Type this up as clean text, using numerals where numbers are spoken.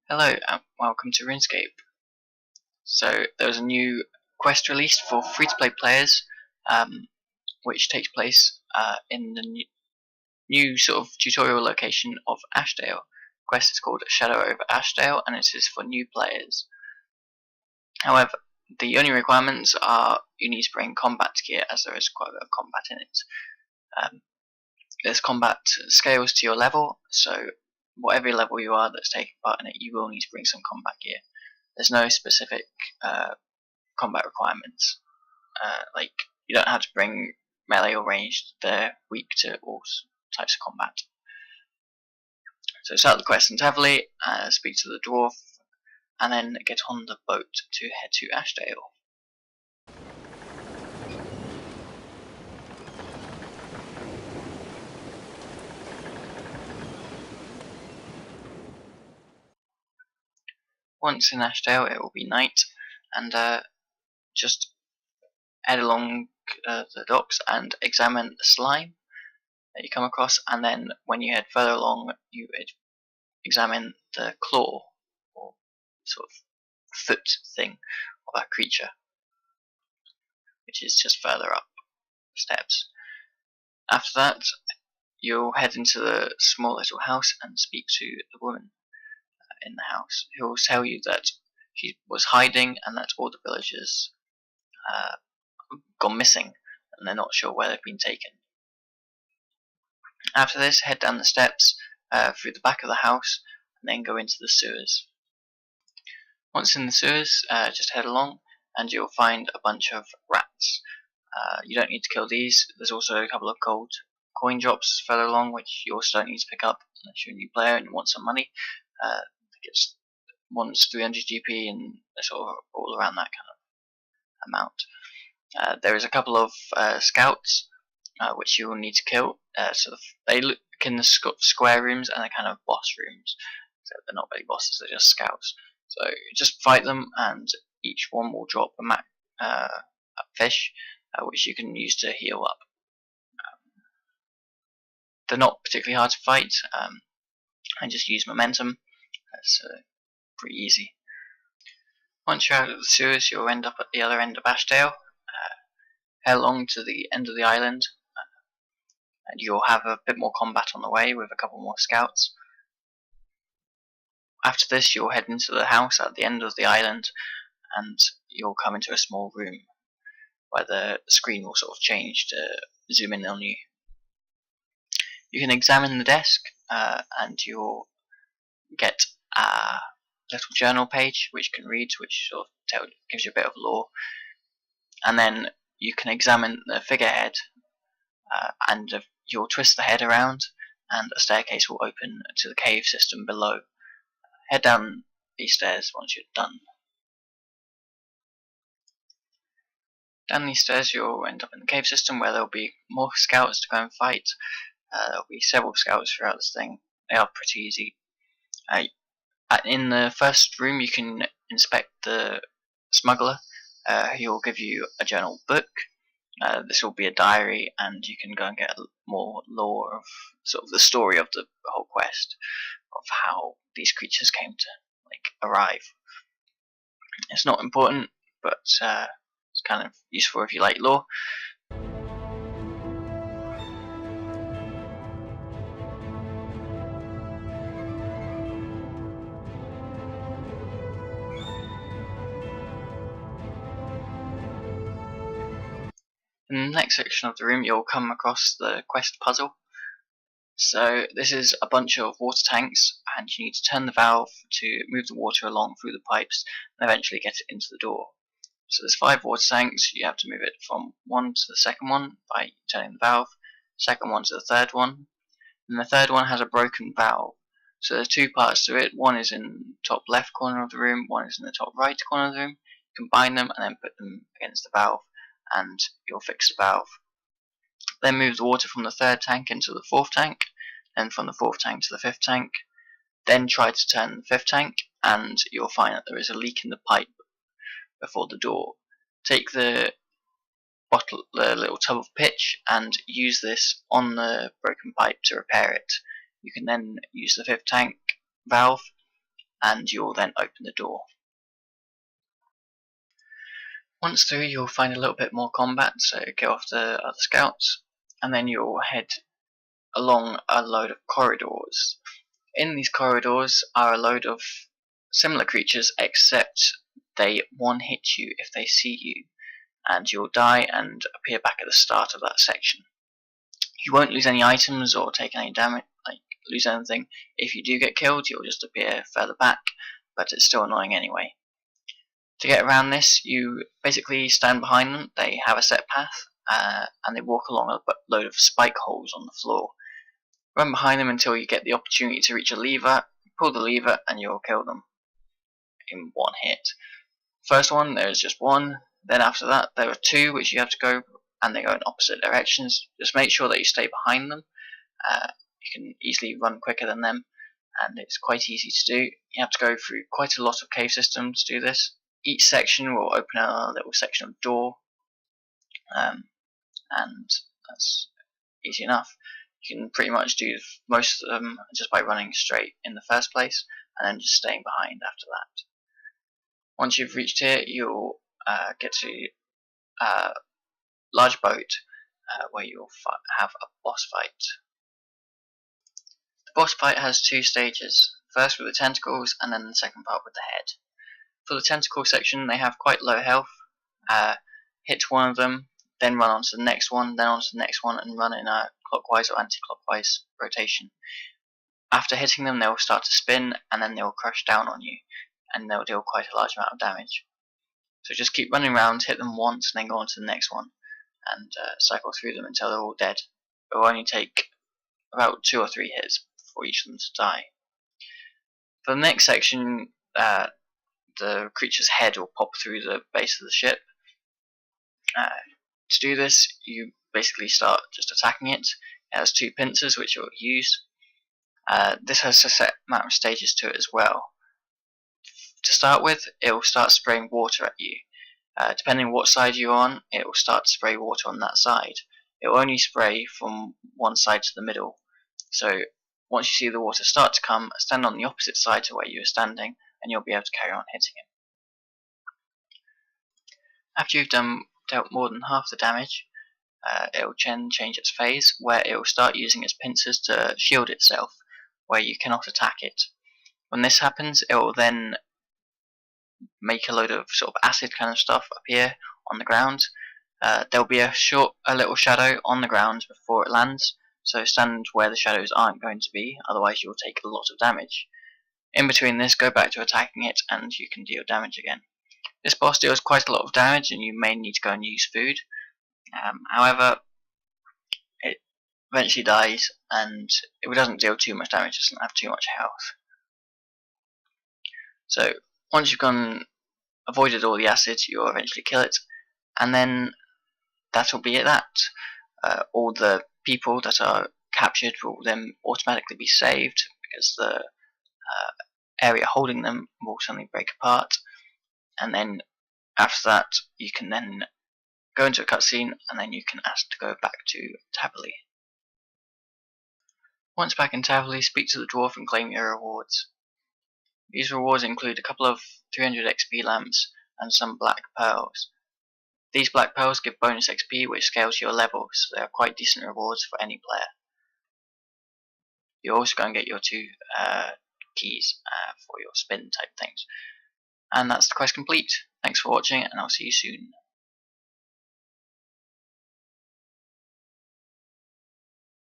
Hello and welcome to Runescape. So there was a new quest released for free-to-play players, which takes place in the new sort of tutorial location of Ashdale. The quest is called Shadow over Ashdale, and it is for new players. However, the only requirements are you need to bring combat gear, as there is quite a bit of combat in it. There's combat scales to your level, so whatever level you are that's taking part in it, you will need to bring some combat gear. There's no specific combat requirements. Like, you don't have to bring melee or ranged, they're weak to all types of combat. So start the quest entirely, speak to the dwarf, and then get on the boat to head to Ashdale. Once in Ashdale, it will be night, and just head along the docks and examine the slime that you come across, and then when you head further along, you examine the claw, or sort of foot thing of that creature, which is just further up the steps. After that, you'll head into the small little house and speak to the woman in the house, who will tell you that she was hiding and that all the villagers gone missing and they're not sure where they've been taken. After this, head down the steps through the back of the house and then go into the sewers. Once in the sewers, just head along and you'll find a bunch of rats. You don't need to kill these. There's also a couple of gold coin drops further along, which you also don't need to pick up unless you're a new player and you want some money. It's once 300 GP and sort of all around that kind of amount. There is a couple of scouts which you will need to kill. They look in the square rooms and they're kind of boss rooms. So they're not really bosses, they're just scouts. So just fight them, and each one will drop a fish, which you can use to heal up. They're not particularly hard to fight, and just use momentum. That's pretty easy. Once you're out of the sewers, you'll end up at the other end of Ashdale. Head along to the end of the island, and you'll have a bit more combat on the way with a couple more scouts. After this, you'll head into the house at the end of the island, and you'll come into a small room where the screen will sort of change to zoom in on you. You can examine the desk, and you'll get a little journal page which you can read, which sort of gives you a bit of lore. And then you can examine the figurehead, and you'll twist the head around, and a staircase will open to the cave system below. Head down these stairs once you're done. Down these stairs, you'll end up in the cave system where there'll be more scouts to go and fight. There'll be several scouts throughout this thing. They are pretty easy. In the first room, you can inspect the smuggler. He'll give you a journal book. This will be a diary, and you can go and get more lore of sort of the story of the whole quest, of how these creatures came to arrive. It's not important, but it's kind of useful if you like lore. In the next section of the room, you'll come across the quest puzzle. So this is a bunch of water tanks, and you need to turn the valve to move the water along through the pipes and eventually get it into the door. So there's 5 water tanks. You have to move it from one to the second one by turning the valve, second one to the third one, and the third one has a broken valve. So there's 2 parts to it. One is in the top left corner of the room, one is in the top right corner of the room. Combine them and then put them against the valve, and you'll fix the valve. Then move the water from the 3rd tank into the 4th tank, then from the 4th tank to the 5th tank. Then try to turn the 5th tank, and you'll find that there is a leak in the pipe before the door. Take the little tub of pitch, and use this on the broken pipe to repair it. You can then use the 5th tank valve and you'll then open the door. Once through, you'll find a little bit more combat, so go after other scouts, and then you'll head along a load of corridors. In these corridors are a load of similar creatures, except they one-hit you if they see you, and you'll die and appear back at the start of that section. You won't lose any items or take any damage, like lose anything. If you do get killed, you'll just appear further back, but it's still annoying anyway. To get around this, you basically stand behind them. They have a set path, and they walk along a load of spike holes on the floor. Run behind them until you get the opportunity to reach a lever, pull the lever, and you'll kill them in one hit. First one, there's just one, then after that there are two which you have to go, and they go in opposite directions. Just make sure that you stay behind them. You can easily run quicker than them, and it's quite easy to do. You have to go through quite a lot of cave systems to do this. Each section will open a little section of door, and that's easy enough. You can pretty much do most of them just by running straight in the first place, and then just staying behind after that. Once you've reached here, you'll get to a large boat where you'll have a boss fight. The boss fight has two stages, first with the tentacles and then the second part with the head. For the tentacle section, they have quite low health. Hit one of them, then run on to the next one, then on to the next one, and run in a clockwise or anti-clockwise rotation. After hitting them, they'll start to spin, and then they'll crush down on you, and they'll deal quite a large amount of damage. So just keep running around, hit them once, and then go on to the next one, and cycle through them until they're all dead. It will only take about 2 or 3 hits for each of them to die. For the next section, the creature's head will pop through the base of the ship. To do this, you basically start just attacking it. It has 2 pincers which you'll use. This has a set amount of stages to it as well. To start with, it will start spraying water at you. Depending on what side you're on, it will start to spray water on that side. It will only spray from one side to the middle. So once you see the water start to come, stand on the opposite side to where you were standing, and you'll be able to carry on hitting it. After you've dealt more than half the damage, it will change its phase, where it will start using its pincers to shield itself, where you cannot attack it. When this happens, it will then make a load of sort of acid kind of stuff appear on the ground. There'll be a little shadow on the ground before it lands, so stand where the shadows aren't going to be, otherwise you'll take a lot of damage. In between this, go back to attacking it and you can deal damage again. This boss deals quite a lot of damage and you may need to go and use food. However, it eventually dies, and it doesn't deal too much damage, it doesn't have too much health. So once you've avoided all the acid, you'll eventually kill it, and then that'll be that. All the people that are captured will then automatically be saved, because the area holding them will suddenly break apart, and then after that you can then go into a cutscene, and then you can ask to go back to Taverley. Once back in Taverley, speak to the dwarf and claim your rewards. These rewards include a couple of 300 XP lamps and some black pearls. These black pearls give bonus XP which scales your level, so they are quite decent rewards for any player. You're also going to get your 2 keys for your spin type things. And that's the quest complete. Thanks for watching, and I'll see you soon.